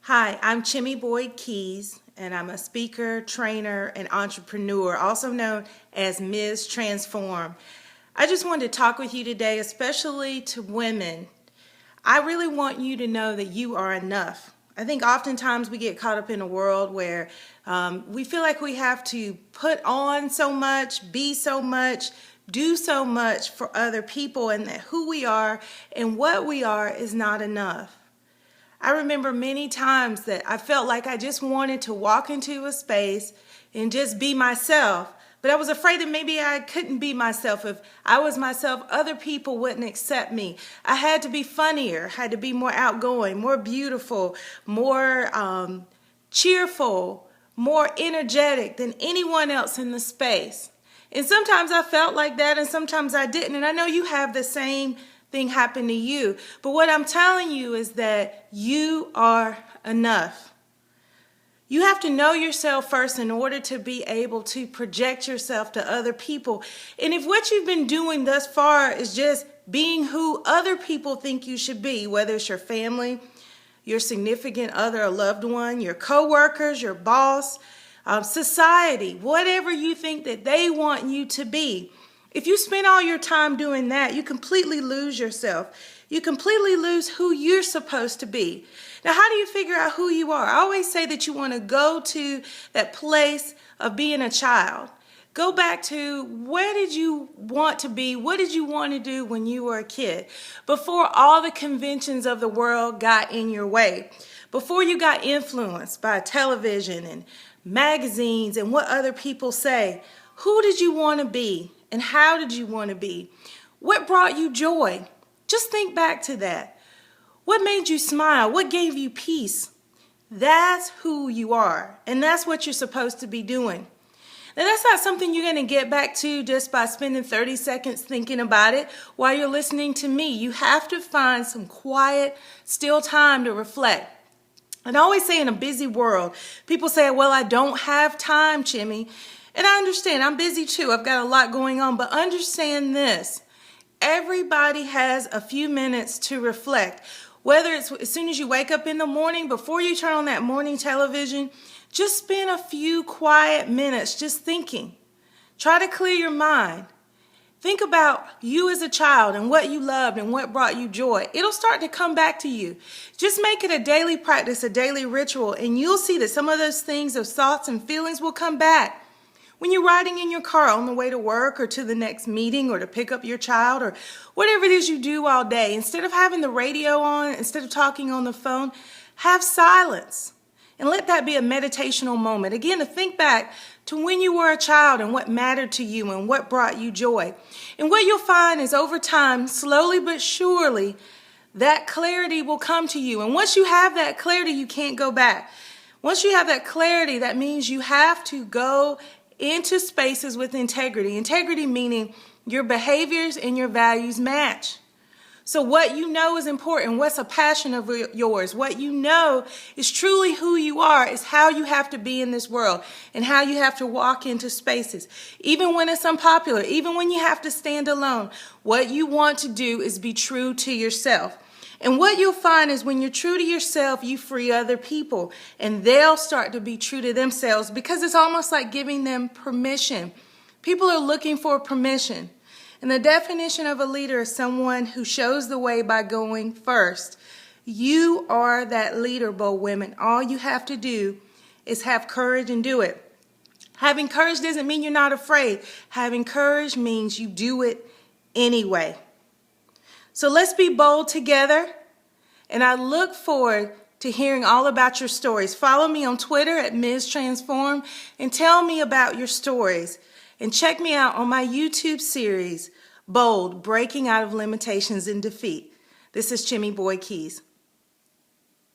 Hi, I'm Chimmy Boyd Keys, and I'm a speaker, trainer, and entrepreneur, also known as Ms. Transform. I just wanted to talk with you today, especially to women. I really want you to know that you are enough. I think oftentimes we get caught up in a world where we feel like we have to put on so much, be so much, do so much for other people, and that who we are and what we are is not enough. I remember many times that I felt like I just wanted to walk into a space and just be myself, but I was afraid that maybe I couldn't be myself. If I was myself, other people wouldn't accept me. I had to be funnier, had to be more outgoing, more beautiful, more cheerful, more energetic than anyone else in the space. And sometimes I felt like that and sometimes I didn't. And I know you have the same thing happen to you. But what I'm telling you is that you are enough. You have to know yourself first in order to be able to project yourself to other people. And if what you've been doing thus far is just being who other people think you should be, whether it's your family, your significant other, a loved one, your coworkers, your boss, society, whatever you think that they want you to be, if you spend all your time doing that, you completely lose yourself. You completely lose who you're supposed to be. Now, how do you figure out who you are? I always say that you want to go to that place of being a child. Go back to where did you want to be? What did you want to do when you were a kid? Before all the conventions of the world got in your way. Before you got influenced by television and magazines and what other people say. Who did you want to be? And how did you want to be? What brought you joy? Just think back to that. What made you smile? What gave you peace? That's who you are. And that's what you're supposed to be doing. Now, that's not something you're going to get back to just by spending 30 seconds thinking about it while you're listening to me. You have to find some quiet, still time to reflect. And I always say in a busy world, people say, well, I don't have time, Chimmy. And I understand, I'm busy too. I've got a lot going on, but understand this. Everybody has a few minutes to reflect. Whether it's as soon as you wake up in the morning, before you turn on that morning television, just spend a few quiet minutes just thinking. Try to clear your mind. Think about you as a child and what you loved and what brought you joy. It'll start to come back to you. Just make it a daily practice, a daily ritual, and you'll see that some of those things, those thoughts and feelings will come back. When you're riding in your car on the way to work or to the next meeting or to pick up your child or whatever it is you do all day, instead of having the radio on, instead of talking on the phone, have silence and let that be a meditational moment. Again, to think back to when you were a child and what mattered to you and what brought you joy. And what you'll find is over time, slowly but surely, that clarity will come to you. And once you have that clarity, you can't go back. Once you have that clarity, that means you have to go into spaces with integrity. Integrity meaning your behaviors and your values match. So what you know is important, what's a passion of yours, what you know is truly who you are, is how you have to be in this world and how you have to walk into spaces. Even when it's unpopular, even when you have to stand alone, what you want to do is be true to yourself. And what you'll find is when you're true to yourself, you free other people and they'll start to be true to themselves because it's almost like giving them permission. People are looking for permission. And the definition of a leader is someone who shows the way by going first. You are that leader, Bold Women. All you have to do is have courage and do it. Having courage doesn't mean you're not afraid. Having courage means you do it anyway. So let's be bold together, and I look forward to hearing all about your stories. Follow me on Twitter at Ms. Transform and tell me about your stories. And check me out on my YouTube series, Bold, Breaking Out of Limitations and Defeat. This is Chimmy Boyd Keys.